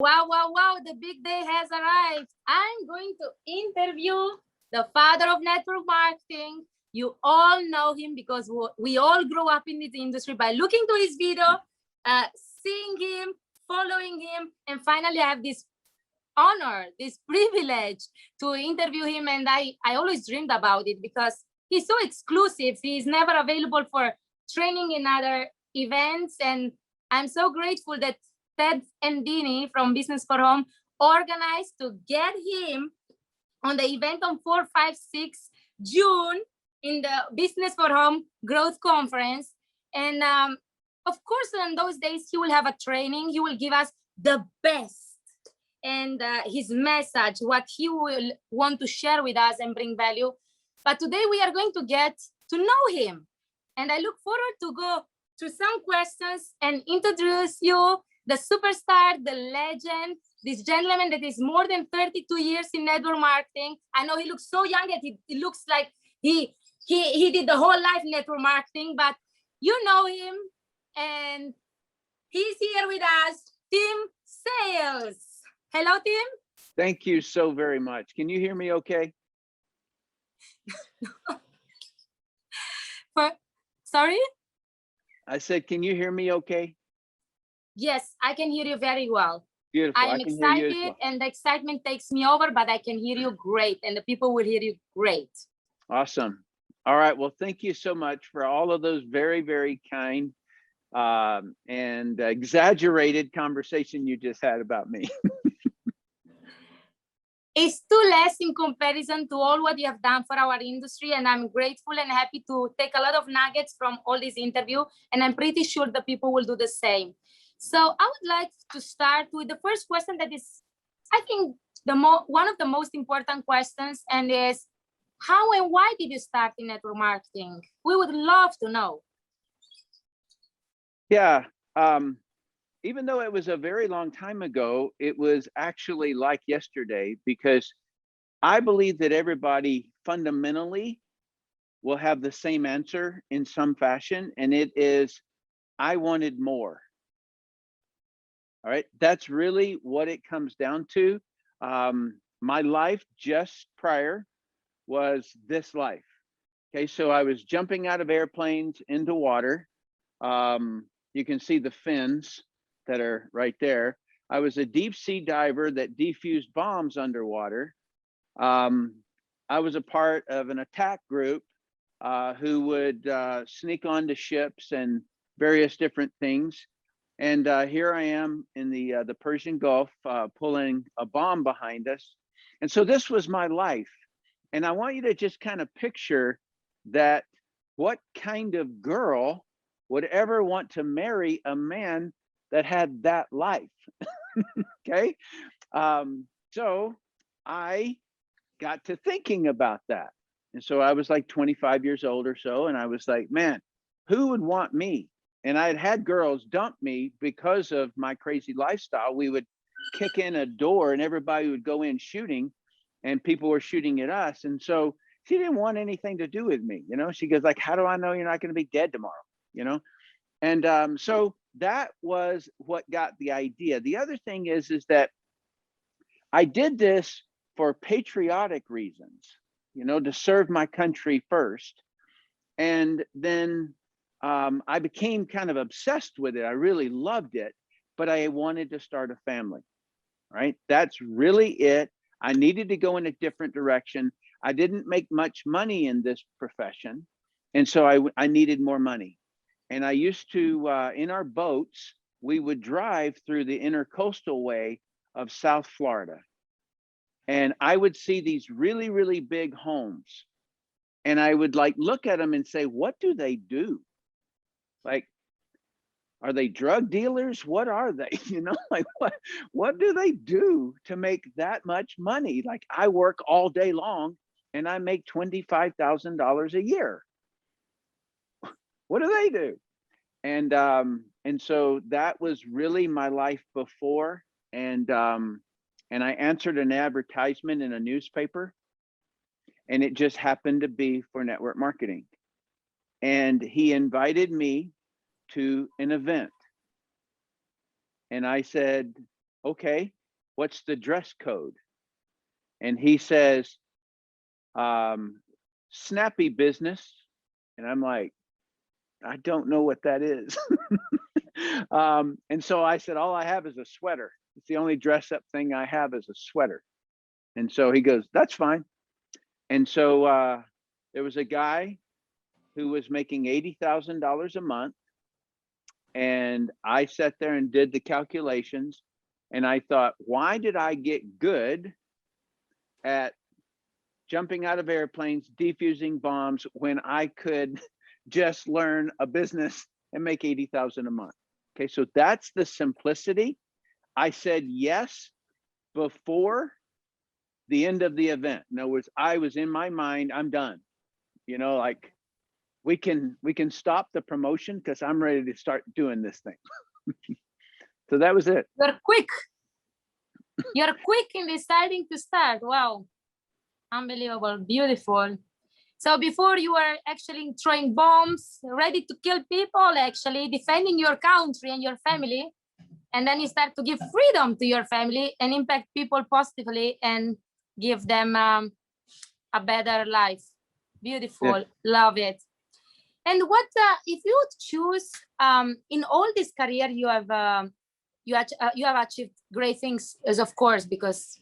Wow, wow, wow, the big day has arrived. I'm going to interview the father of network marketing. You all know him because we all grew up in this industry by looking to his video, seeing him, following him, and finally I have this honor, this privilege to interview him. And I always dreamed about it because he's so exclusive. He's never available for training in other events. And I'm so grateful that Ted and Dini from Business for Home organized to get him on the event on 4, 5, 6 June in the Business for Home Growth Conference. And of course, in those days, he will have a training. He will give us the best and his message, what he will want to share with us and bring value. But today we are going to get to know him. And I look forward to go through some questions and introduce you the superstar, the legend, this gentleman that is more than 32 years in network marketing. I know he looks so young that he looks like he did the whole life network marketing, but you know him. And he's here with us, Tim Sales. Hello, Tim. Thank you so very much. Can you hear me okay? Sorry? I said, can you hear me okay? Yes, I can hear you very well. Beautiful. I'm excited and the excitement takes me over, but I can hear you great and the people will hear you great. Awesome. All right. Well, thank you so much for all of those very, very kind and exaggerated conversation you just had about me. It's too less in comparison to all what you have done for our industry. And I'm grateful and happy to take a lot of nuggets from all this interview. And I'm pretty sure the people will do the same. So I would like to start with the first question that is, I think, one of the most important questions, and is, how and why did you start in network marketing? We would love to know. Yeah. Even though it was a very long time ago, it was actually like yesterday, because I believe that everybody fundamentally will have the same answer in some fashion, and it is, I wanted more. All right, that's really what it comes down to. My life just prior was this life. Okay, so I was jumping out of airplanes into water. You can see the fins that are right there. I was a deep sea diver that defused bombs underwater. I was a part of an attack group who would sneak onto ships and various different things. And here I am in the Persian Gulf pulling a bomb behind us. And so this was my life. And I want you to just kind of picture that, what kind of girl would ever want to marry a man that had that life? Okay. So I got to thinking about that. And so I was like 25 years old or so. And I was like, man, who would want me? And I had girls dump me because of my crazy lifestyle. We would kick in a door and everybody would go in shooting, and people were shooting at us. And so she didn't want anything to do with me. You know, she goes like, how do I know you're not going to be dead tomorrow? You know? And so that was what got the idea. The other thing is that I did this for patriotic reasons, you know, to serve my country first. And then I became kind of obsessed with it. I really loved it, but I wanted to start a family, right? That's really it. I needed to go in a different direction. I didn't make much money in this profession. And so I needed more money. And I used to, in our boats, we would drive through the intercoastal way of South Florida. And I would see these really, really big homes. And I would like look at them and say, what do they do? Like, are they drug dealers? What are they? You know, like what do they do to make that much money? Like, I work all day long and I make $25,000 a year. What do they do? And so that was really my life before. And I answered an advertisement in a newspaper, and it just happened to be for network marketing. And he invited me to an event. And I said, okay, what's the dress code? And he says, snappy business. And I'm like, I don't know what that is. And so I said, all I have is a sweater. It's the only dress up thing I have is a sweater. And so he goes, that's fine. And so there was a guy who was making $80,000 a month. And I sat there and did the calculations. And I thought, why did I get good at jumping out of airplanes, defusing bombs, when I could just learn a business and make 80,000 a month? Okay, so that's the simplicity. I said yes before the end of the event. In other words, I was in my mind, I'm done. You know, like we can stop the promotion because I'm ready to start doing this thing. So that was it. You're quick. You're quick in deciding to start. Wow. Unbelievable. Beautiful. So before you were actually throwing bombs, ready to kill people, actually defending your country and your family. And then you start to give freedom to your family and impact people positively and give them a better life. Beautiful. Yeah. Love it. And what if you would choose in all this career you have you have achieved great things, as of course, because,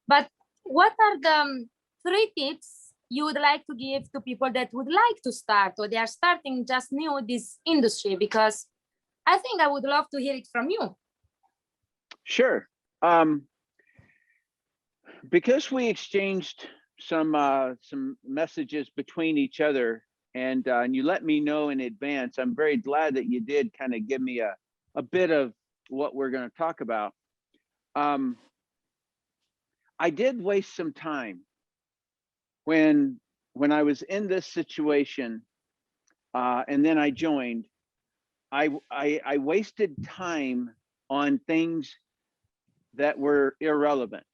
but what are the 3 tips you would like to give to people that would like to start, or they are starting just new this industry? Because I think I would love to hear it from you. Sure. Because we exchanged some messages between each other, and you let me know in advance, I'm very glad that you did kind of give me a bit of what we're going to talk about. I did waste some time when I was in this situation, and then I joined. I wasted time on things that were irrelevant.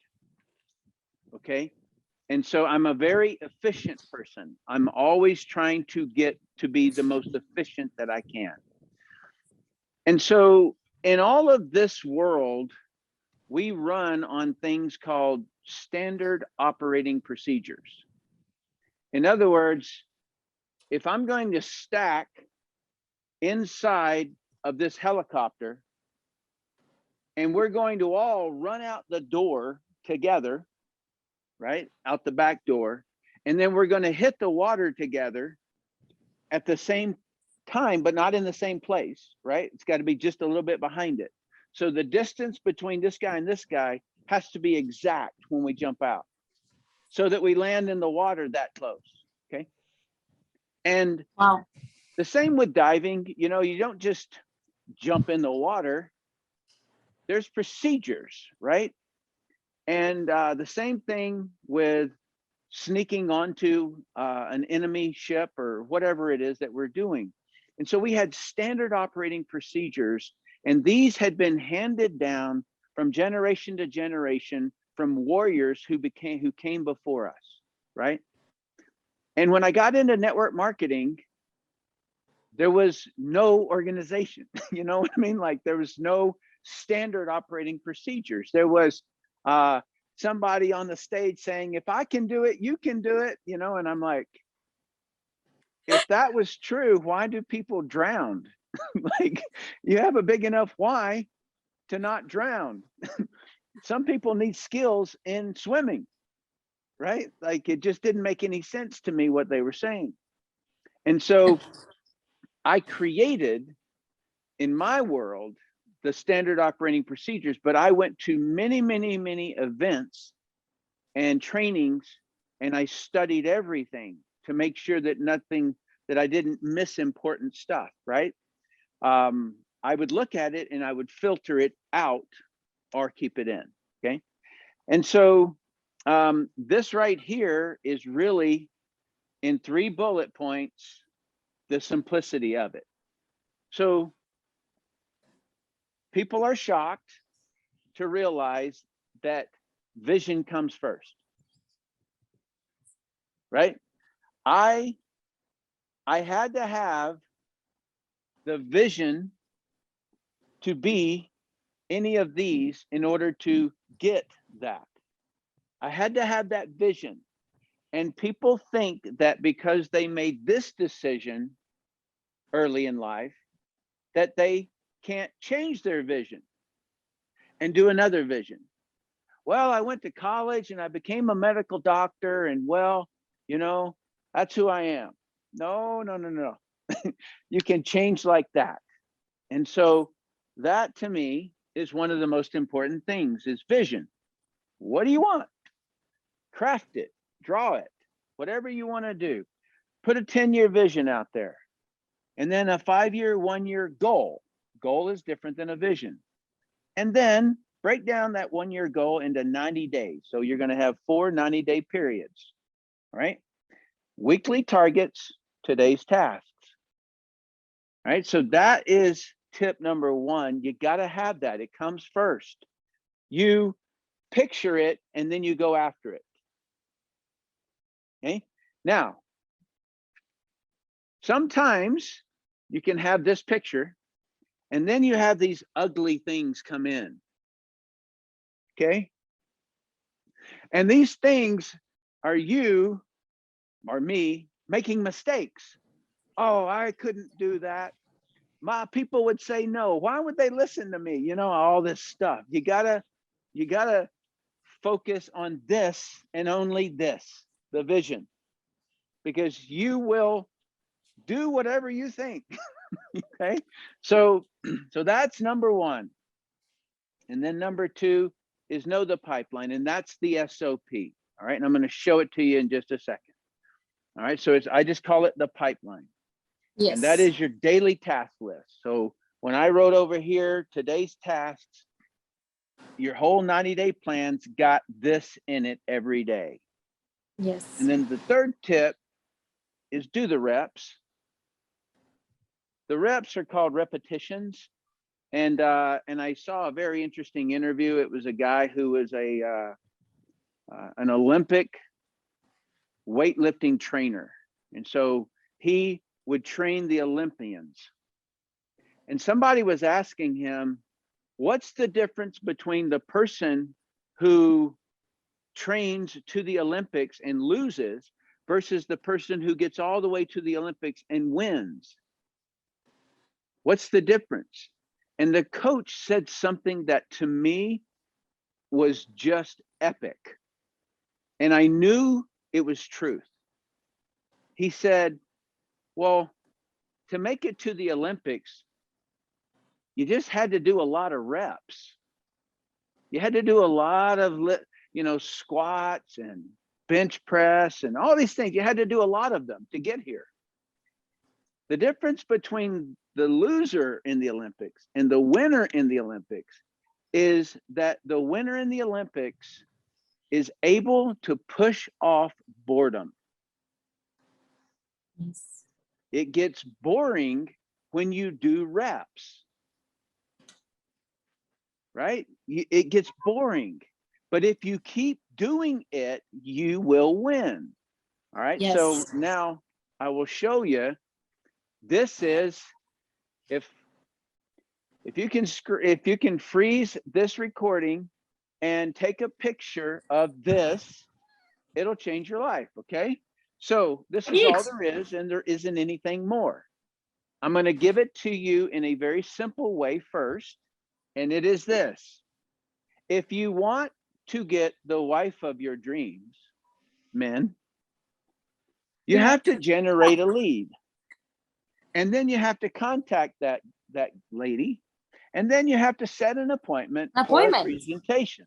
Okay. And so I'm a very efficient person. I'm always trying to get to be the most efficient that I can. And so in all of this world, we run on things called standard operating procedures. In other words, if I'm going to stack inside of this helicopter and we're going to all run out the door together, right, out the back door, and then we're going to hit the water together at the same time, but not in the same place, right? It's got to be just a little bit behind it. So the distance between this guy and this guy has to be exact when we jump out so that we land in the water that close, okay? And wow, the same with diving. You know, you don't just jump in the water. There's procedures, right? And the same thing with sneaking onto an enemy ship or whatever it is that we're doing. And so we had standard operating procedures, and these had been handed down from generation to generation from warriors who came before us, right? And when I got into network marketing, there was no organization. You know what I mean? Like there was no standard operating procedures. There was somebody on the stage saying, if I can do it, you can do it, you know? And I'm like, if that was true, why do people drown? Like, you have a big enough why to not drown. Some people need skills in swimming, right? Like, it just didn't make any sense to me what they were saying. And so I created in my world the standard operating procedures, but I went to many, many, many events and trainings, and I studied everything to make sure that that I didn't miss important stuff, right? I would look at it and I would filter it out or keep it in, okay? And so this right here is really, in 3 bullet points, the simplicity of it. So people are shocked to realize that vision comes first, right? I had to have the vision to be any of these in order to get that. I had to have that vision. And people think that because they made this decision early in life, that they can't change their vision and do another vision. Well, I went to college and I became a medical doctor, and well, you know, that's who I am. No, no, no, no. You can change like that. And so that to me is one of the most important things is vision. What do you want? Craft it, draw it, whatever you want to do. Put a 10-year vision out there. And then a 5-year, 1-year goal. Goal is different than a vision. And then break down that 1-year goal into 90 days. So you're going to have 4 90-day periods, right? Weekly targets, today's tasks. All right, so that is tip number 1. You got to have that. It comes first. You picture it and then you go after it. Okay, now, sometimes you can have this picture and then you have these ugly things come in. Okay, and these things are you or me making mistakes. Oh, I couldn't do that. My people would say no. Why would they listen to me? You know, all this stuff. You gotta focus on this and only this, the vision, because you will do whatever you think. Okay, so that's number 1. And then number 2 is know the pipeline, and that's the SOP. All right, and I'm going to show it to you in just a second. All right, so I just call it the pipeline. Yes. And that is your daily task list. So when I wrote over here today's tasks, your whole 90-day plan's got this in it every day. Yes. And then the third tip is do the reps. The reps are called repetitions. And I saw a very interesting interview. It was a guy who was an Olympic weightlifting trainer. And so he would train the Olympians. And somebody was asking him, what's the difference between the person who trains to the Olympics and loses versus the person who gets all the way to the Olympics and wins? What's the difference? And the coach said something that to me was just epic. And I knew it was truth. He said, well, to make it to the Olympics, you just had to do a lot of reps. You had to do a lot of, squats and bench press and all these things. You had to do a lot of them to get here. The difference between the loser in the Olympics and the winner in the Olympics is that the winner in the Olympics is able to push off boredom. Yes. It gets boring when you do reps, right? It gets boring. But if you keep doing it, you will win. All right. Yes. So now I will show you. This is if you can freeze this recording and take a picture of this, it'll change your life. Okay. So this is all there is, and there isn't anything more. I'm going to give it to you in a very simple way first, and it is this. If you want to get the wife of your dreams, men, you have to generate a lead. And then you have to contact that lady. And then you have to set an appointment for a presentation.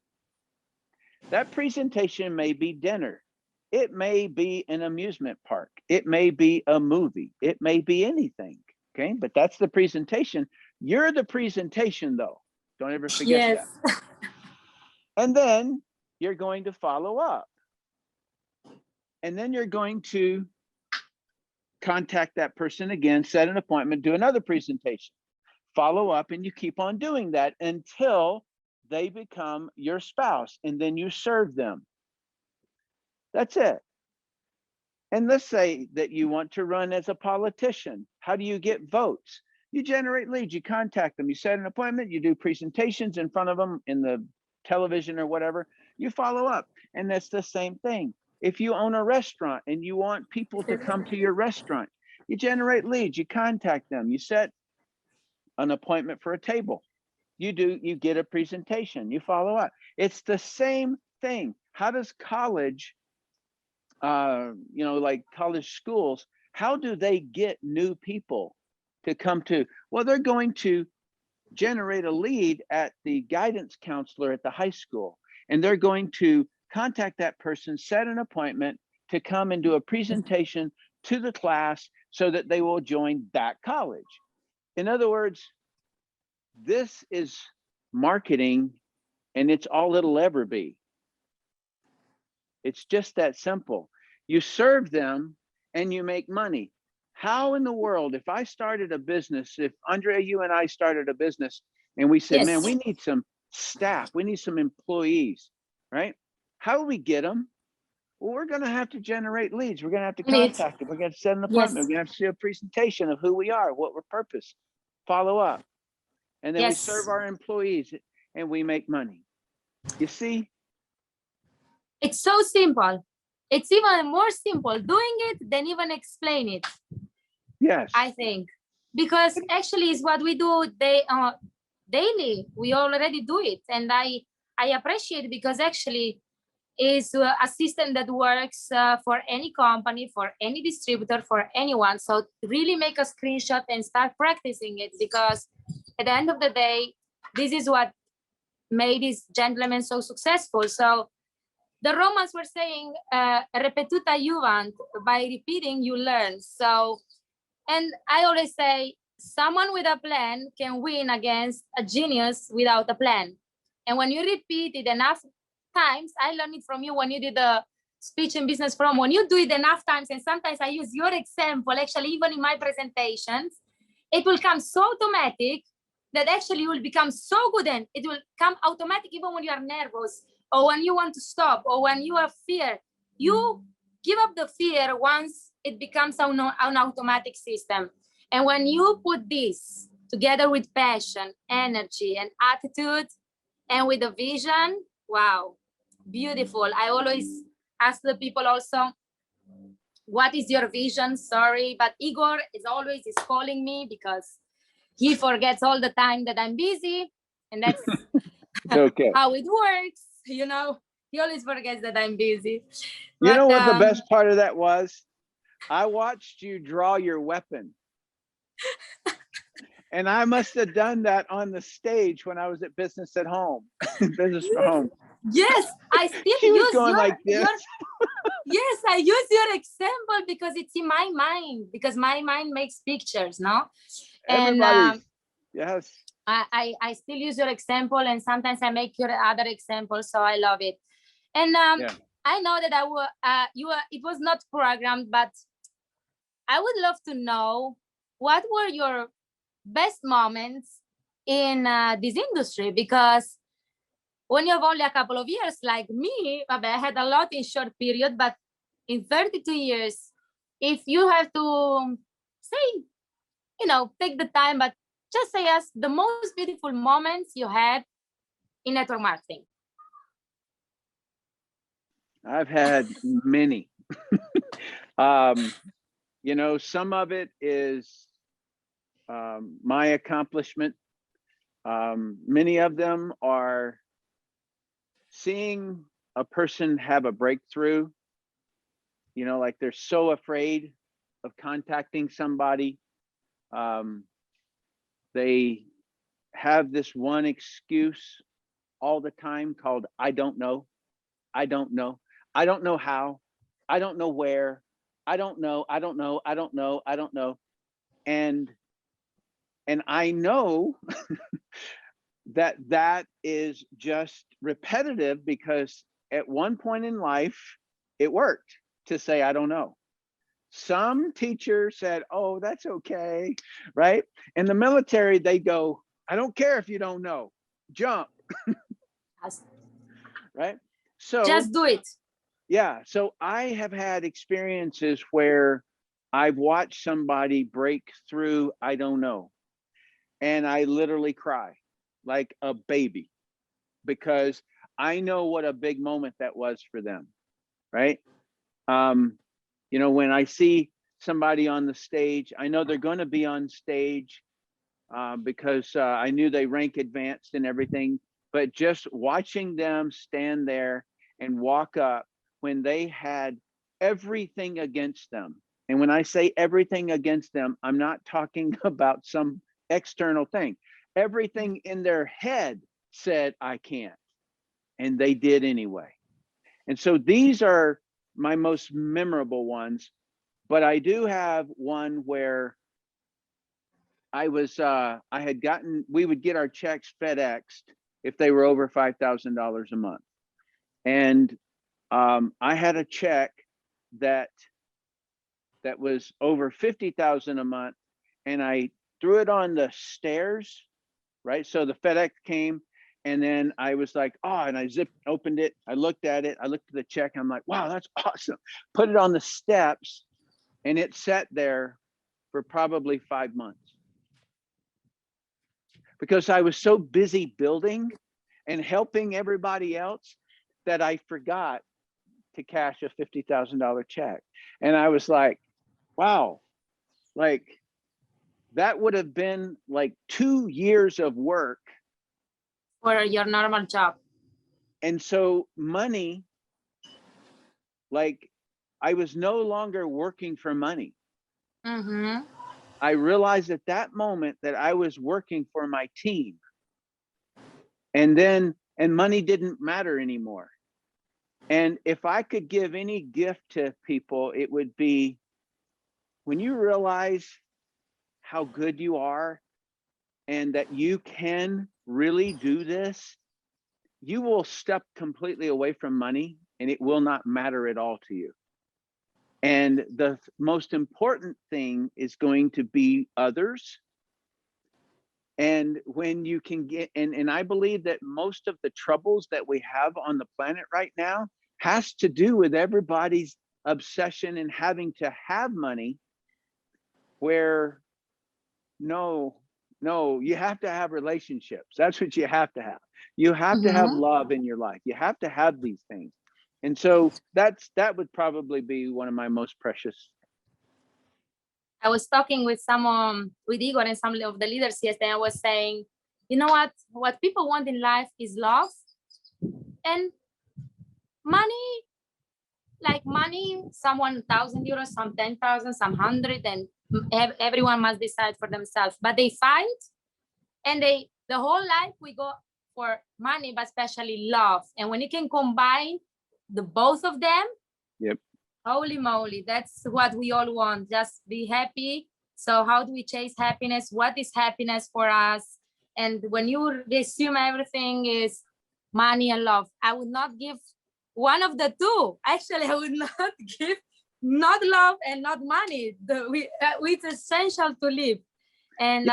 That presentation may be dinner. It may be an amusement park. It may be a movie. It may be anything. Okay, but that's the presentation. You're the presentation, though. Don't ever forget that. And then you're going to follow up. And then you're going to contact that person again, set an appointment, do another presentation, follow up, and you keep on doing that until they become your spouse, and then you serve them. That's it. And let's say that you want to run as a politician. How do you get votes? You generate leads, you contact them, you set an appointment, you do presentations in front of them in the television or whatever, you follow up. And that's the same thing. If you own a restaurant and you want people to come to your restaurant, you generate leads, you contact them, you set an appointment for a table. You get a presentation, you follow up. It's the same thing. How does college, like college schools, how do they get new people to come to? Well, they're going to generate a lead at the guidance counselor at the high school, and they're going to contact that person, set an appointment to come and do a presentation to the class so that they will join that college. In other words, this is marketing, and it's all it'll ever be. It's just that simple. You serve them and you make money. How in the world, if I started a business, if Andrea, you and I started a business and we said, Yes. man, we need some staff, we need some employees, right? How do we get them? Well, we're going to have to generate leads. We're going to have to Leads. contact them. We're going to set an appointment. Yes. We're going to have to do a presentation of who we are, what we're purpose, follow up. And then we Yes. serve our employees and we make money. You see? It's so simple. It's even more simple doing it than even explain it, Yes. I think. Because actually it's what we do daily. We already do it. And I appreciate it because actually is a system that works for any company, for any distributor, for anyone. So really make a screenshot and start practicing it, because at the end of the day, this is what made this gentleman so successful. So the Romans were saying, repetuta juvant, by repeating, you learn. So, and I always say, someone with a plan can win against a genius without a plan. And when you repeat it enough times, I learned it from you when you did the speech and business forum. When you do it enough times, and sometimes I use your example, actually, even in my presentations, it will come so automatic that actually you will become so good, and it will come automatic even when you are nervous or when you want to stop or when you have fear. You give up the fear once it becomes an automatic system. And when you put this together with passion, energy, and attitude, and with a vision, wow, beautiful. I always ask the people also, what is your vision? Sorry, but Igor is always calling me because he forgets all the time that I'm busy, and that's Okay. how it works. You know, he always forgets that I'm busy. You know what the But, best part of that was? I watched you draw your weapon. And I must have done that on the stage when I was at Business at Home, Business for Home. yes, I still She was use going like this. yes, I use your example because it's in my mind, because my mind makes pictures, no? And Everybody's, yes. I still use your example, and sometimes I make your other examples, so I love it. And Yeah. I know that it was not programmed, but I would love to know what were your best moments in this industry, because when you have only a couple of years like me, I had a lot in short period, but in 32 years, if you have to say, take the time, but just say us the most beautiful moments you had in network marketing. I've had many. Some of it is my accomplishment. Many of them are seeing a person have a breakthrough, like they're so afraid of contacting somebody. They have this one excuse all the time called, I don't know. I don't know. I don't know how. I don't know where. I don't know. I don't know. I don't know. I don't know. And I know that is just repetitive, because at one point in life, it worked to say, I don't know. Some teacher said, oh, that's okay, right? In the military, they go, I don't care if you don't know, jump, right? So just do it. Yeah, so I have had experiences where I've watched somebody break through, I don't know. and I literally cry like a baby because I know what a big moment that was for them, right? You know, when I see somebody on the stage, I know they're going to be on stage because I knew they rank advanced and everything, but just watching them stand there and walk up when they had everything against them. And when I say everything against them, I'm not talking about some external thing. Everything in their head said, I can't. And they did anyway. And so these are my most memorable ones. But I do have one where I had gotten, we would get our checks FedExed if they were over $5,000 a month. And I had a check that was over 50,000 a month, and I threw it on the stairs, right? So the FedEx came, and then I was like, oh, and I opened it. I looked at it. I looked at the check. I'm like, wow, that's awesome. Put it on the steps, and it sat there for probably 5 months because I was so busy building and helping everybody else that I forgot to cash a $50,000 check. And I was like, wow, like that would have been like 2 years of work for your normal job. And so money, like I was no longer working for money. Mm-hmm. I realized at that moment that I was working for my team. And money didn't matter anymore. And if I could give any gift to people, it would be when you realize how good you are and that you can really do this, you will step completely away from money and it will not matter at all to you. And the most important thing is going to be others. And when you can get, and I believe that most of the troubles that we have on the planet right now has to do with everybody's obsession and having to have money, where no, you have to have relationships. That's what you have to have. You have to have love in your life. You have to have these things. And so that would probably be one of my most precious. I was talking with someone, with Igor and some of the leaders yesterday. I was saying, you know what people want in life is love and money. Like money, some 1,000 euros, some 10,000, some 100, and everyone must decide for themselves. But they fight, and the whole life we go for money, but especially love. And when you can combine the both of them, yep. Holy moly, that's what we all want. Just be happy. So how do we chase happiness? What is happiness for us? And when you assume everything is money and love, I would not give one of the two. Actually, I would not give not love and not money. It's essential to live. And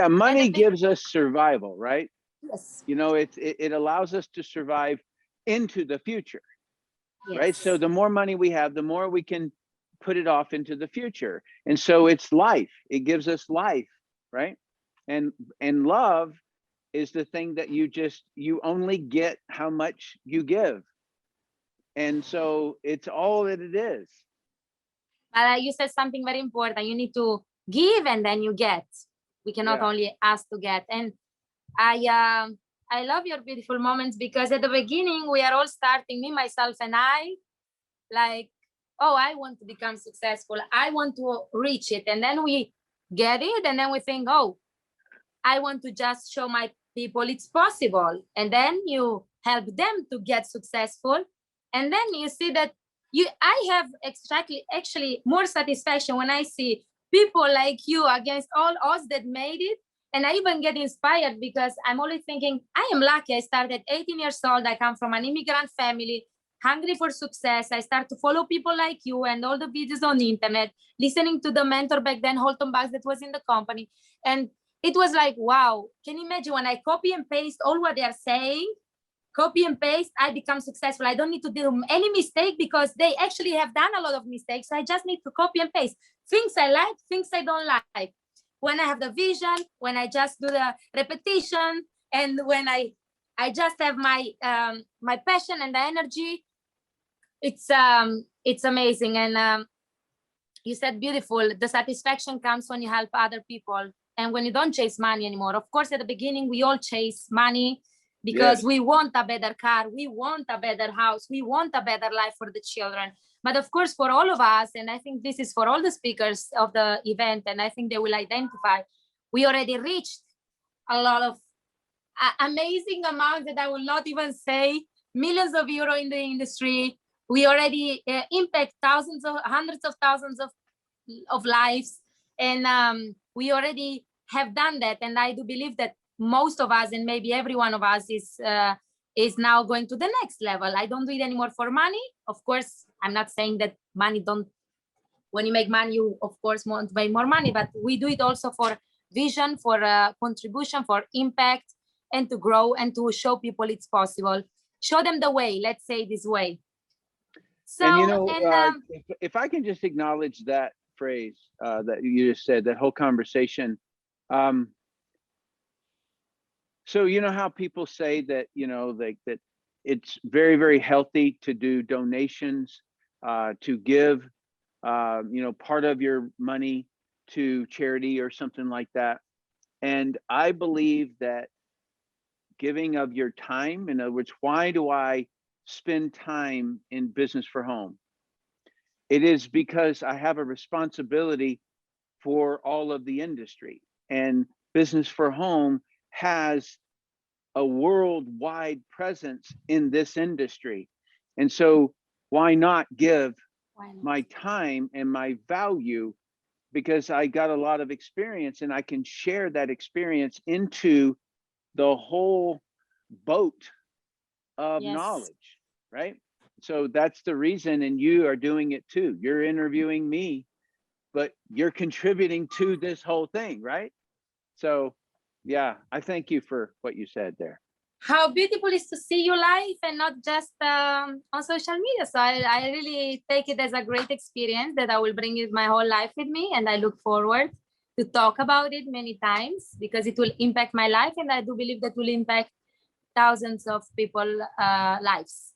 money gives us survival, right? Yes. You know, it allows us to survive into the future. Yes. Right. So the more money we have, the more we can put it off into the future. And so it's life. It gives us life. Right. And love is the thing that you only get how much you give. And so it's all that it is. But you said something very important. You need to give and then you get. We cannot only ask to get. And I love your beautiful moments, because at the beginning we are all starting, me, myself, and I, like, oh, I want to become successful. I want to reach it. And then we get it. And then we think, oh, I want to just show my people it's possible. And then you help them to get successful. And then you see that I have actually more satisfaction when I see people like you against all us that made it. And I even get inspired, because I'm always thinking, I am lucky. I started at 18 years old. I come from an immigrant family, hungry for success. I start to follow people like you and all the videos on the internet, listening to the mentor back then, Holton Bucks, that was in the company. And it was like, wow, can you imagine when I copy and paste all what they are saying, copy and paste, I become successful. I don't need to do any mistake, because they actually have done a lot of mistakes. So I just need to copy and paste things I like, things I don't like. when I have the vision, when I just do the repetition, and when I just have my my passion and the energy, it's amazing. And you said beautiful, the satisfaction comes when you help other people and when you don't chase money anymore. Of course, at the beginning, we all chase money because Yes. we want a better car, we want a better house, we want a better life for the children. But of course, for all of us, and I think this is for all the speakers of the event, and I think they will identify, we already reached a lot of amazing amounts that I will not even say, millions of euro in the industry. We already impact thousands of, hundreds of thousands of lives, and we already have done that. And I do believe that most of us, and maybe every one of us, is now going to the next level. I don't do it anymore for money. Of course, I'm not saying that money don't. When you make money, you of course want to make more money, but we do it also for vision, for contribution, for impact, and to grow and to show people it's possible. Show them the way. Let's say this way. So, And you know, if I can just acknowledge that phrase that you just said, that whole conversation. So you know how people say that, you know, like that it's very, very healthy to do donations, to give, you know, part of your money to charity or something like that. And I believe that giving of your time, in other words, why do I spend time in Business for Home? It is because I have a responsibility for all of the industry, and Business for Home has a worldwide presence in this industry. And so why not give my time and my value, because I got a lot of experience and I can share that experience into the whole boat of knowledge, right? So that's the reason, and you are doing it too. You're interviewing me, but you're contributing to this whole thing, right? So yeah, I thank you for what you said there. How beautiful is to see you live and not just on social media. So I really take it as a great experience that I will bring it my whole life with me, and I look forward to talk about it many times because it will impact my life, and I do believe that will impact thousands of people lives.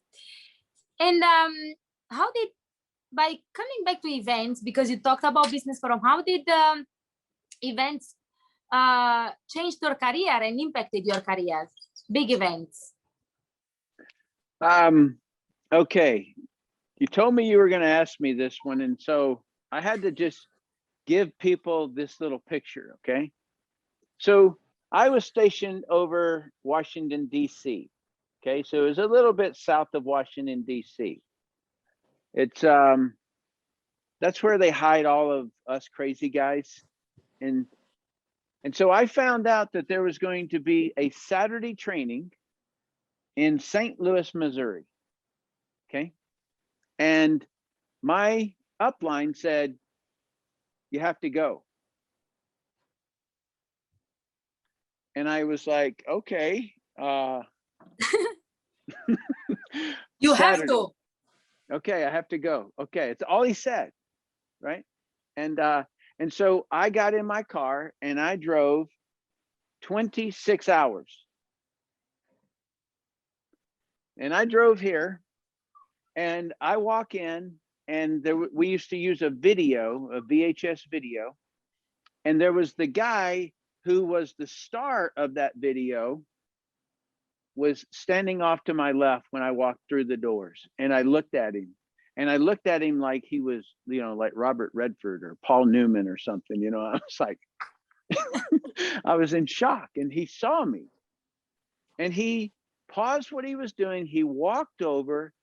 And how did, by coming back to events, because you talked about Business Forum, how did events changed your career and impacted your career? Big events. Okay, you told me you were going to ask me this one, and so I had to just give people this little picture. Okay, so I was stationed over Washington DC. Okay, so it was a little bit south of Washington DC. It's that's where they hide all of us crazy guys. And so I found out that there was going to be a Saturday training in St. Louis, Missouri. Okay. And my upline said, you have to go. And I was like, okay. You Saturday. have to. Okay, I have to go. Okay, it's all he said, right? And so I got in my car and I drove 26 hours. And I drove here and I walk in, and we used to use a video, a VHS video. And there was the guy who was the star of that video was standing off to my left when I walked through the doors. And I looked at him. And I looked at him like he was, you know, like Robert Redford or Paul Newman or something, you know. I was like, I was in shock. And he saw me. And he paused what he was doing. He walked over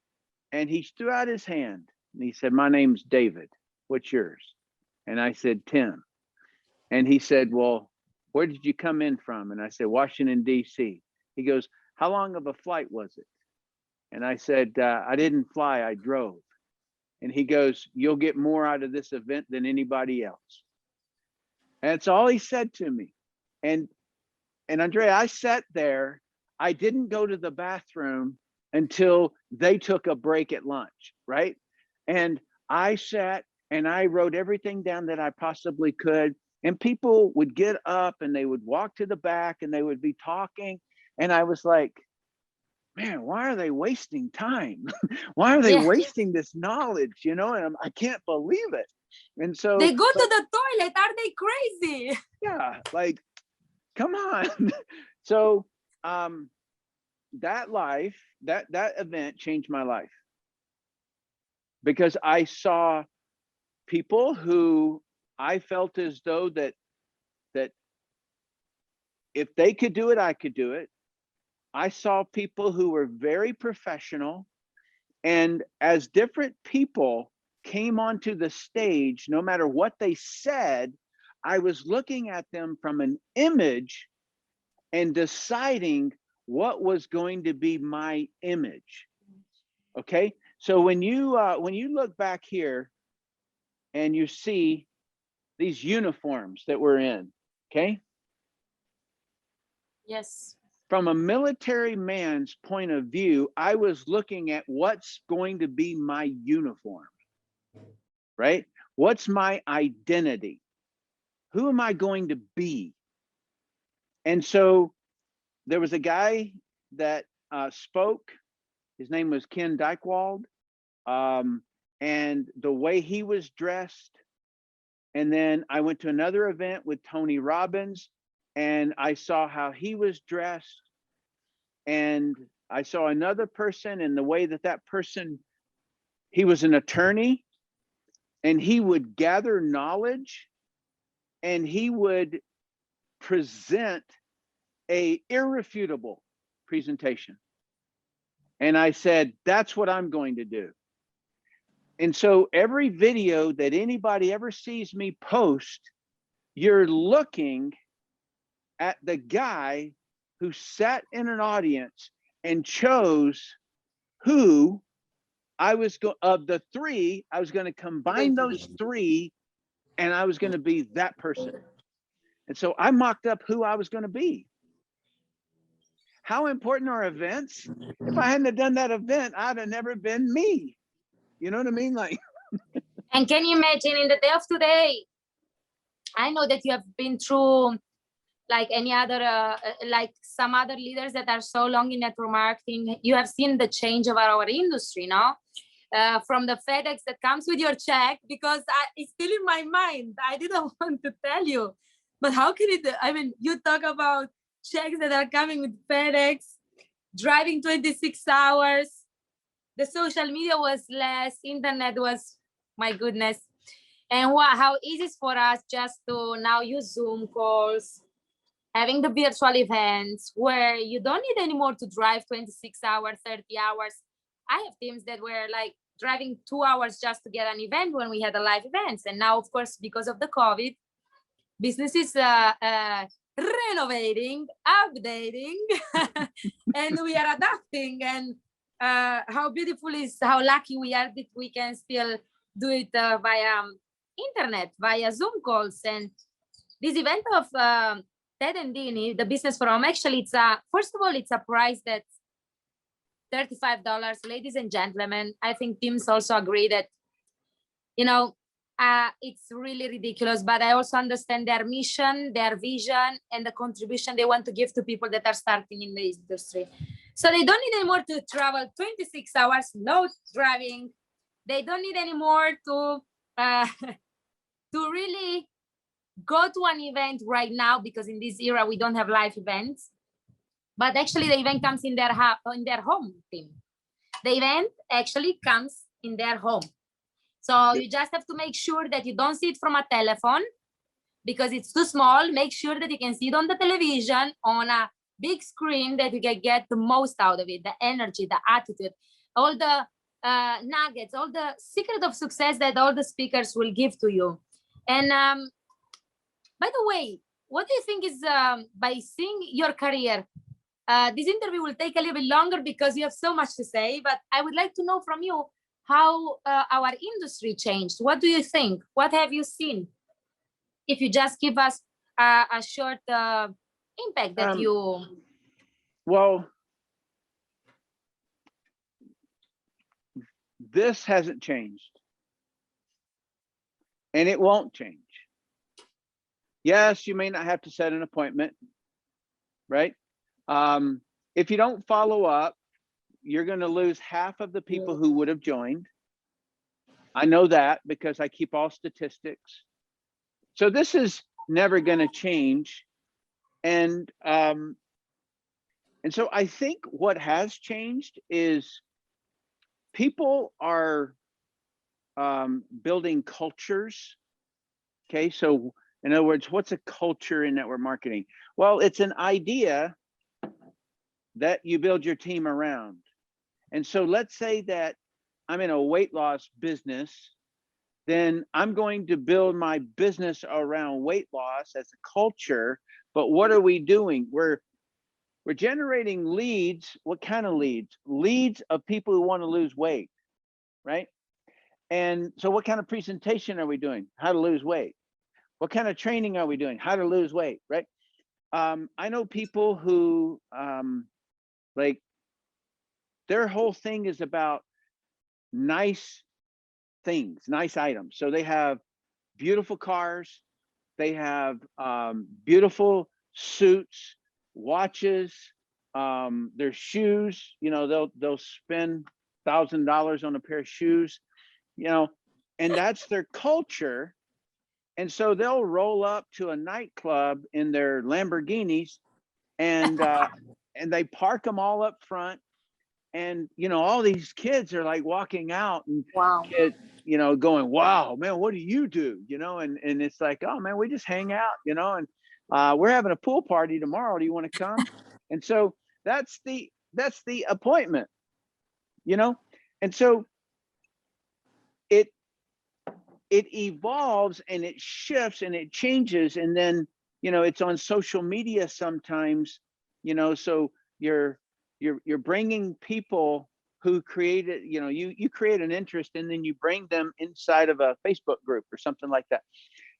and he threw out his hand. And he said, my name's David. What's yours? And I said, Tim. And he said, well, where did you come in from? And I said, Washington, D.C. He goes, how long of a flight was it? And I said, I didn't fly, I drove. And he goes, you'll get more out of this event than anybody else. And that's all he said to me. And Andrea, I sat there. I didn't go to the bathroom until they took a break at lunch, right? And I sat and I wrote everything down that I possibly could. And people would get up and they would walk to the back and they would be talking. And I was like, man, why are they wasting time? Why are they Yeah. wasting this knowledge? You know, and I can't believe it. And so They go to the toilet. Are they crazy? yeah, like, come on. So that event changed my life, because I saw people who I felt as though that if they could do it, I could do it. I saw people who were very professional, and as different people came onto the stage, no matter what they said, I was looking at them from an image and deciding what was going to be my image. Okay, so when you look back here and you see these uniforms that we're in, okay, Yes. from a military man's point of view, I was looking at what's going to be my uniform, right? What's my identity? Who am I going to be? And so there was a guy that spoke. His name was Ken Dykewald. And the way he was dressed. And then I went to another event with Tony Robbins, and I saw how he was dressed. And I saw another person, and the way that person, he was an attorney, and he would gather knowledge and he would present a irrefutable presentation. And I said, that's what I'm going to do. And so every video that anybody ever sees me post, you're looking at the guy who sat in an audience and chose who I was of the three, I was going to combine those three, and I was going to be that person. And so I mocked up who I was going to be. How important are events? If I hadn't have done that event, I'd have never been me. You know what I mean? Like, and can you imagine in the day of today, I know that you have been through like any other, like some other leaders that are so long in network marketing, you have seen the change of our industry, no? From the FedEx that comes with your check, because it's still in my mind. I didn't want to tell you, but how can it, I mean, you talk about checks that are coming with FedEx, driving 26 hours. The social media was less, internet was, my goodness. And how easy it's for us just to now use Zoom calls, having the virtual events where you don't need anymore to drive 26 hours, 30 hours. I have teams that were like driving 2 hours just to get an event when we had a live events. And now, of course, because of the COVID, businesses renovating, updating, and we are adapting. And how beautiful is, how lucky we are that we can still do it via internet, via Zoom calls. And this event of Ted and Dini, the business forum, actually, it's first of all, it's a price that's $35, ladies and gentlemen. I think teams also agree that, you know, it's really ridiculous, but I also understand their mission, their vision, and the contribution they want to give to people that are starting in the industry. So they don't need anymore to travel 26 hours, no driving. They don't need anymore to really go to an event right now, because in this era we don't have live events, but actually the event comes in their home team. The event actually comes in their home. So you just have to make sure that you don't see it from a telephone because it's too small. Make sure that you can see it on the television, on a big screen, that you can get the most out of it, the energy, the attitude, all the nuggets, all the secret of success that all the speakers will give to you. And by the way, what do you think is, by seeing your career, this interview will take a little bit longer because you have so much to say, but I would like to know from you how our industry changed. What do you think? What have you seen? If you just give us a short impact that you... Well, this hasn't changed, and it won't change. Yes, you may not have to set an appointment, right? If you don't follow up, you're going to lose half of the people who would have joined. I know that because I keep all statistics. So this is never going to change. And so I think what has changed is people are building cultures. Okay, so in other words, what's a culture in network marketing? Well, it's an idea that you build your team around. And so let's say that I'm in a weight loss business, then I'm going to build my business around weight loss as a culture. But what are we doing? We're generating leads. What kind of leads? Leads of people who want to lose weight, right? And so what kind of presentation are we doing? How to lose weight. What kind of training are we doing? How to lose weight, right? I know people who like their whole thing is about nice things, nice items. So they have beautiful cars, they have beautiful suits, watches, their shoes. You know, they'll spend $1,000 on a pair of shoes. You know, and that's their culture. And so they'll roll up to a nightclub in their Lamborghinis, and they park them all up front. And you know, all these kids are like walking out, and Wow. kids, you know, going, "Wow, man, what do you do?" You know, and it's like, "Oh man, we just hang out," you know, and we're having a pool party tomorrow. Do you want to come? And so that's the appointment, you know, and so it evolves and it shifts and it changes. And then, you know, it's on social media sometimes, you know, so you're bringing people who created, you know, you create an interest, and then you bring them inside of a Facebook group or something like that.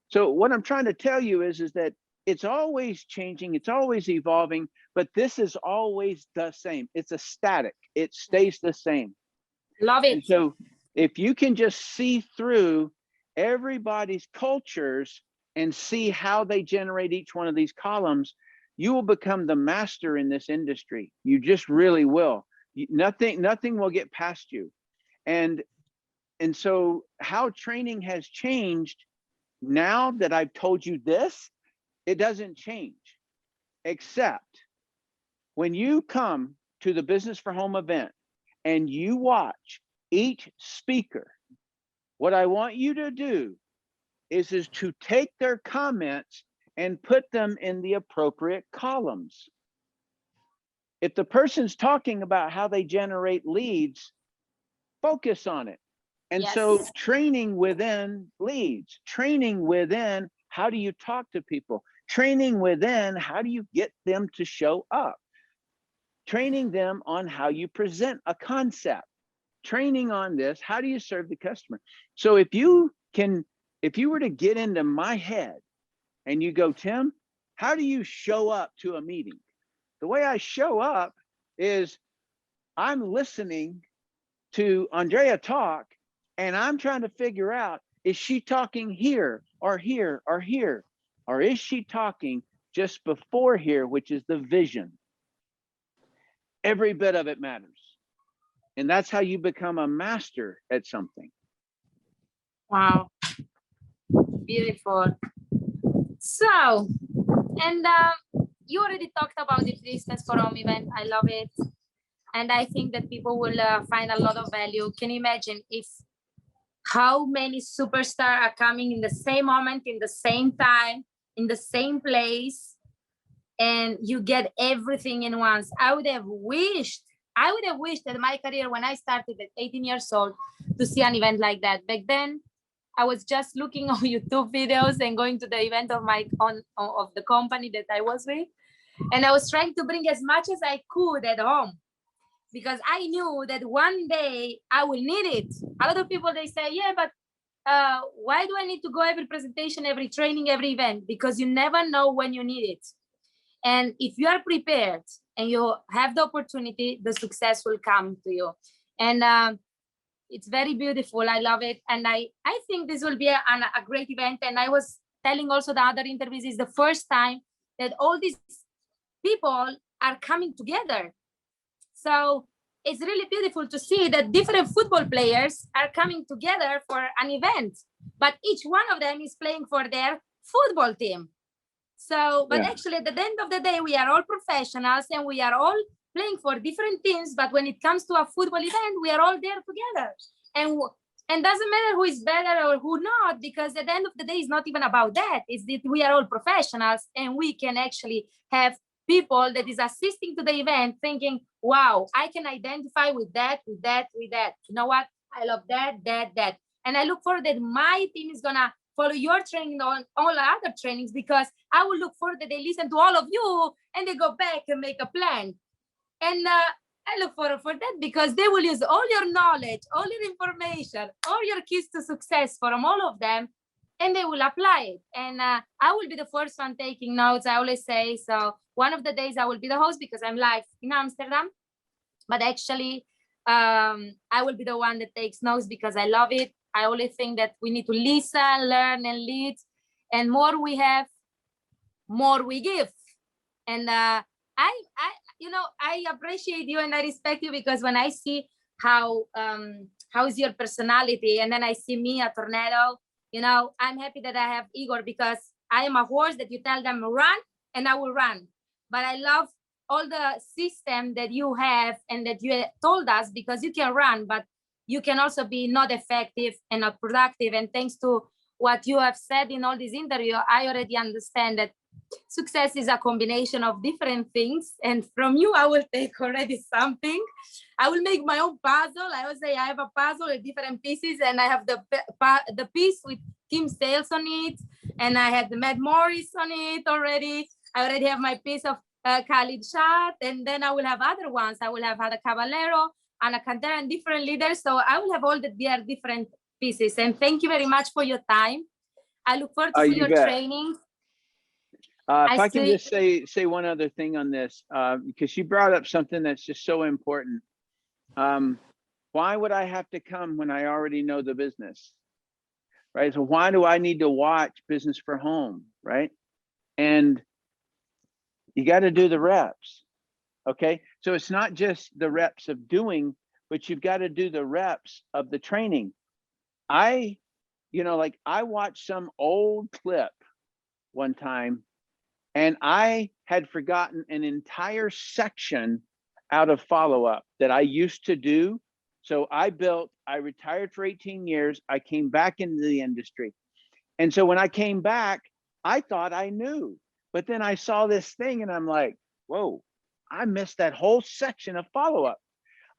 So what I'm trying to tell you is that it's always changing, it's always evolving, but this is always the same. It's a static, it stays the same. Love it. And so if you can just see through everybody's cultures and see how they generate each one of these columns, you will become the master in this industry. You just really will. Nothing will get past you. And so how training has changed, now that I've told you this, it doesn't change, except when you come to the Business for Home event and you watch each speaker, what I want you to do is to take their comments and put them in the appropriate columns. If the person's talking about how they generate leads, focus on it. And Yes. so training within leads, training within how do you talk to people, training within how do you get them to show up, training them on how you present a concept, training on this, how do you serve the customer? So if you were to get into my head and you go, Tim, how do you show up to a meeting? The way I show up is I'm listening to Andrea talk, and I'm trying to figure out, is she talking here or here or here? Or is she talking just before here, which is the vision? Every bit of it matters. And that's how you become a master at something. Wow. Beautiful. So, and you already talked about the Business for Home event. I love it. And I think that people will find a lot of value. Can you imagine if how many superstars are coming in the same moment, in the same time, in the same place, and you get everything in once? I would have wished that my career, when I started at 18 years old, to see an event like that. Back then, I was just looking on YouTube videos and going to the event of of the company that I was with. And I was trying to bring as much as I could at home, because I knew that one day I will need it. A lot of people, they say, yeah, but why do I need to go every presentation, every training, every event? Because you never know when you need it. And if you are prepared and you have the opportunity, the success will come to you. And it's very beautiful. I love it. And I think this will be a great event. And I was telling also the other interviews, is the first time that all these people are coming together. So it's really beautiful to see that different football players are coming together for an event, but each one of them is playing for their football team. So, but actually at the end of the day, we are all professionals and we are all playing for different teams. But when it comes to a football event, we are all there together. And doesn't matter who is better or who not, because at the end of the day, it's not even about that. It's that we are all professionals and we can actually have people that is assisting to the event thinking, wow, I can identify with that, with that, with that. You know what? I love that, that, that. And I look forward that my team is gonna follow your training on all other trainings, because I will look forward that they listen to all of you and they go back and make a plan. And I look forward for that, because they will use all your knowledge, all your information, all your keys to success from all of them, and they will apply it. And I will be the first one taking notes. I always say, so one of the days I will be the host because I'm live in Amsterdam, but actually I will be the one that takes notes because I love it. I always think that we need to listen, learn, and lead. And more we have, more we give. And I appreciate you and I respect you, because when I see how is your personality, and then I see me a tornado, I'm happy that I have Igor, because I am a horse that you tell them run and I will run. But I love all the system that you have and that you told us, because you can run, but you can also be not effective and not productive. And thanks to what you have said in all these interviews, I already understand that success is a combination of different things. And from you, I will take already something. I will make my own puzzle. I will say I have a puzzle with different pieces, and I have the piece with Tim Sales on it, and I had the Matt Morris on it already. I already have my piece of Khalid Shah, and then I will have other ones. I will have Ada Caballero, Ana Cantera, and different leaders. So I will have all their different pieces. And thank you very much for your time. I look forward to see your training. If I can just say one other thing on this, because you brought up something that's just so important. Why would I have to come when I already know the business, right? So why do I need to watch Business for Home, right? And you got to do the reps, okay? So it's not just the reps of doing, but you've got to do the reps of the training. I watched some old clip one time, and I had forgotten an entire section out of follow-up that I used to do. So I retired for 18 years. I came back into the industry. And so when I came back, I thought I knew, but then I saw this thing and I'm like, whoa, I missed that whole section of follow-up.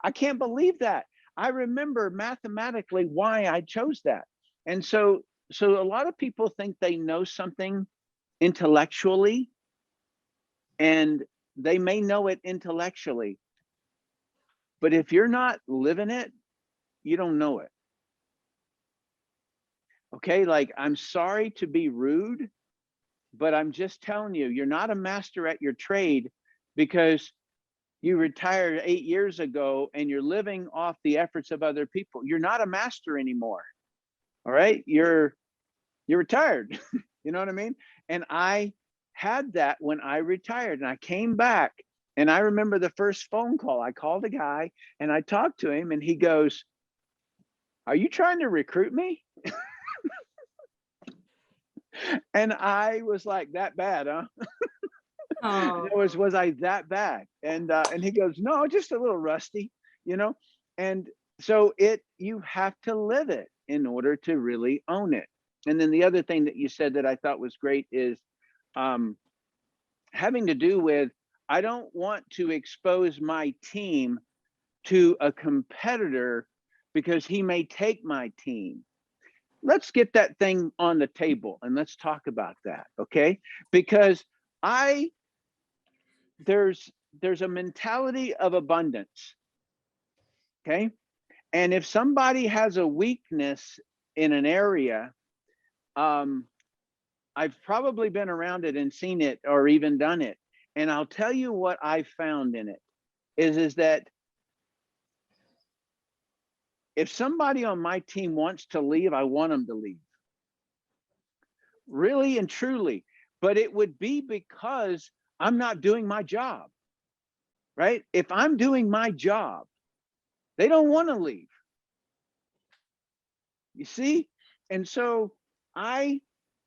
I can't believe that. I remember mathematically why I chose that. And so a lot of people think they know something intellectually, and they may know it intellectually, but if you're not living it, you don't know it. Okay, like, I'm sorry to be rude, but I'm just telling you, you're not a master at your trade because you retired 8 years ago and you're living off the efforts of other people. You're not a master anymore. All right, you're retired. You know what I mean? And I had that when I retired, and I came back, and I remember the first phone call. I called a guy and I talked to him, and he goes, "Are you trying to recruit me?" And I was like, "That bad, huh?" Oh. Was I that bad? And he goes, "No, just a little rusty, you know." And so you have to live it in order to really own it. And then the other thing that you said that I thought was great is having to do with, I don't want to expose my team to a competitor because he may take my team. Let's get that thing on the table and let's talk about that, okay? Because there's a mentality of abundance, okay? And if somebody has a weakness in an area, I've probably been around it and seen it or even done it. And I'll tell you what I found in it is that if somebody on my team wants to leave, I want them to leave. really and truly. But it would be because I'm not doing my job, right? If I'm doing my job, they don't want to leave. You see? And so I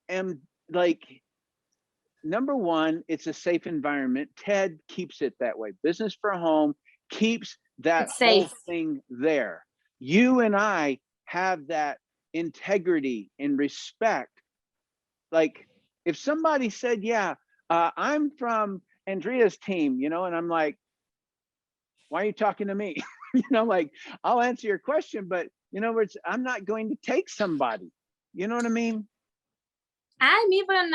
am like, number one, it's a safe environment. TED keeps it that way. Business for Home keeps that It's whole safe. thing there. You and I have that integrity and respect. Like if somebody said, yeah, I'm from Andrea's team, you know, and I'm like, why are you talking to me? You know, like I'll answer your question, but you know, I'm not going to take somebody. You know what I mean? I'm even,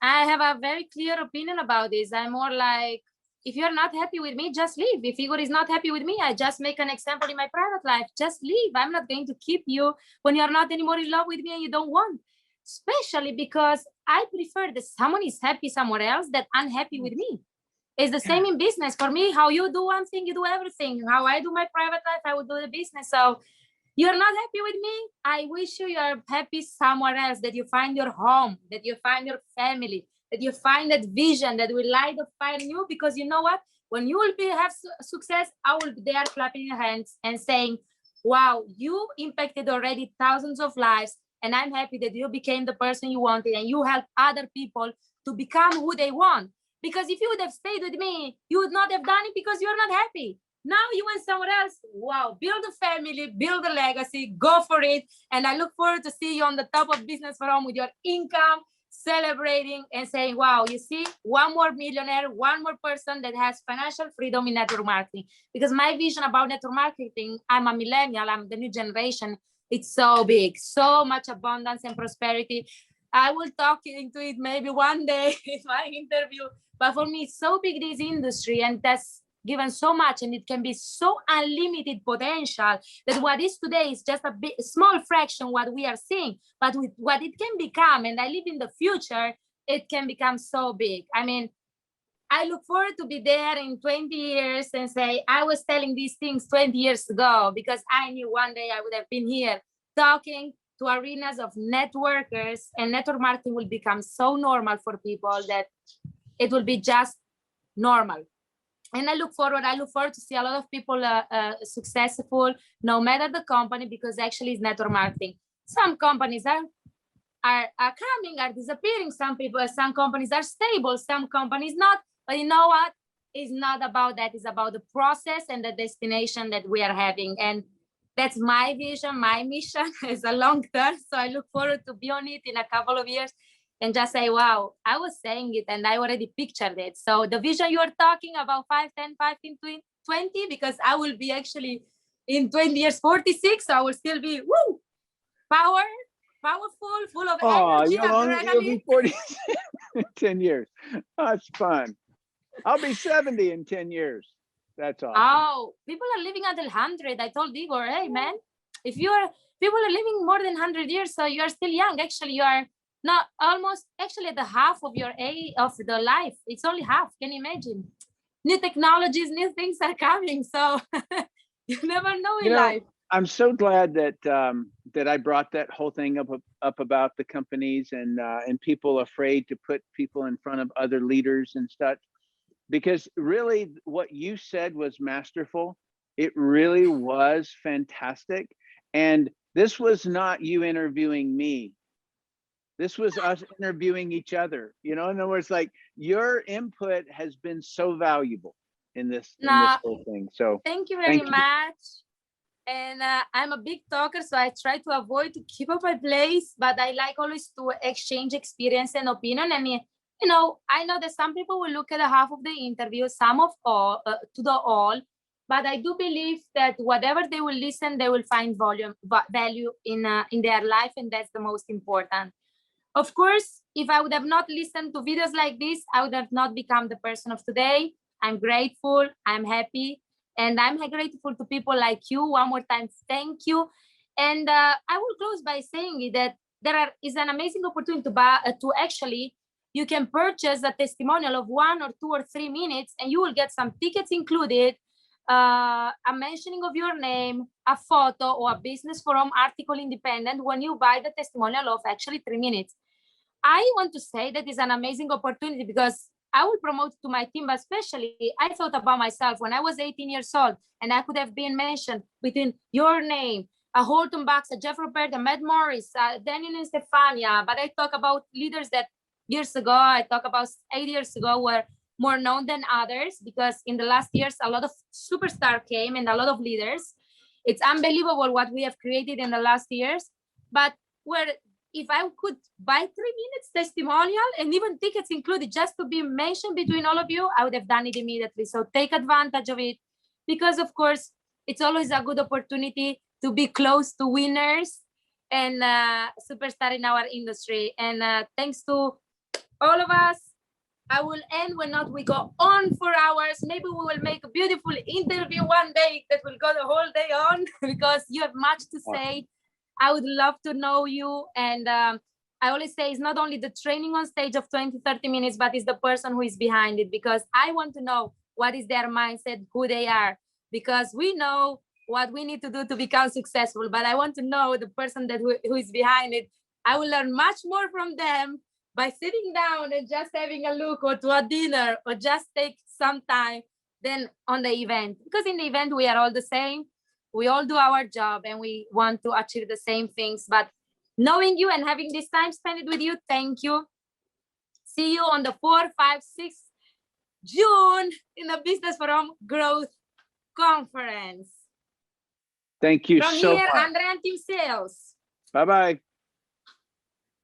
I have a very clear opinion about this. I'm more like, if you're not happy with me, just leave. If Igor is not happy with me, I just make an example in my private life. Just leave. I'm not going to keep you when you're not anymore in love with me and you don't want. Especially because I prefer that someone is happy somewhere else than unhappy with me. It's the same in business. For me, how you do one thing, you do everything. How I do my private life, I would do the business. So you're not happy with me? I wish you are happy somewhere else, that you find your home, that you find your family, that you find that vision that will light the fire in you. Because you know what? When you will have success, I will be there clapping your hands and saying, wow, you impacted already thousands of lives. And I'm happy that you became the person you wanted and you help other people to become who they want. Because if you would have stayed with me, you would not have done it because you're not happy. Now you went somewhere else. Wow, build a family, build a legacy, go for it. And I look forward to see you on the top of Business for Home with your income, celebrating and saying, wow, you see, one more millionaire, one more person that has financial freedom in network marketing. Because my vision about network marketing, I'm a millennial, I'm the new generation. It's so big, so much abundance and prosperity. I will talk into it maybe one day in my interview. But for me, it's so big, this industry, and that's given so much, and it can be so unlimited potential that what is today is just a small fraction what we are seeing, but with what it can become, and I live in the future, it can become so big. I mean, I look forward to be there in 20 years and say, I was telling these things 20 years ago, because I knew one day I would have been here talking to arenas of networkers, and network marketing will become so normal for people that it will be just normal. And I look forward to see a lot of people successful, no matter the company, because actually it's network marketing. Some companies are coming, are disappearing. Some companies are stable, some companies not. But you know what? It's not about that. It's about the process and the destination that we are having. And that's my vision, my mission is a long term. So I look forward to be on it in a couple of years and just say, wow, I was saying it and I already pictured it. So the vision you are talking about 5, 10, 15, 20, because I will be actually in 20 years, 46. So I will still be, powerful, full of energy, you'll be 40 in 10 years. That's fun. I'll be 70 in 10 years. That's awesome. Oh, people are living until 100. I told Igor, hey, man, people are living more than 100 years, so you are still young. Actually, you are not almost actually at the half of your age of the life. It's only half. Can you imagine? New technologies, new things are coming. So you never know in life. I'm so glad that that I brought that whole thing up about the companies and people afraid to put people in front of other leaders and such, because really what you said was masterful. It really was fantastic. And this was not you interviewing me. This was us interviewing each other. You know, in other words, like your input has been so valuable in this whole thing. So thank you very much. And I'm a big talker, so I try to avoid to keep up my place, but I like always to exchange experience and opinion. I mean, you know, I know that some people will look at the half of the interview, some of all, to the all, but I do believe that whatever they will listen, they will find value in their life, and that's the most important. Of course, if I would have not listened to videos like this, I would have not become the person of today. I'm grateful, I'm happy, and I'm grateful to people like you. One more time, thank you. And I will close by saying that is an amazing opportunity to actually, you can purchase a testimonial of 1 or 2 or 3 minutes, and you will get some tickets included, a mentioning of your name, a photo, or a Business for Home article independent when you buy the testimonial of actually 3 minutes. I want to say that is an amazing opportunity because I will promote to my team, but especially I thought about myself when I was 18 years old and I could have been mentioned between your name, Holton Bucks, Jeff Roberta, Matt Morris, Daniel and Stefania. But I talk about leaders that years ago, I talk about 8 years ago were more known than others because in the last years, a lot of superstars came and a lot of leaders. It's unbelievable what we have created in the last years. But if I could buy 3 minutes testimonial and even tickets included just to be mentioned between all of you, I would have done it immediately. So take advantage of it because of course, it's always a good opportunity to be close to winners and superstar in our industry. And thanks to all of us, I will end when not we go on for hours. Maybe we will make a beautiful interview one day that will go the whole day on because you have much to say. I would love to know you. And I always say it's not only the training on stage of 20, 30 minutes, but it's the person who is behind it because I want to know what is their mindset, who they are, because we know what we need to do to become successful, but I want to know the person that who is behind it. I will learn much more from them by sitting down and just having a look or to a dinner or just take some time than on the event. Because in the event, we are all the same. We all do our job and we want to achieve the same things. But knowing you and having this time spent with you, thank you. See you on the 4, 5, 6 June in the Business Forum Growth Conference. Thank you From so here, much. Andrea and Team Sales. Bye-bye.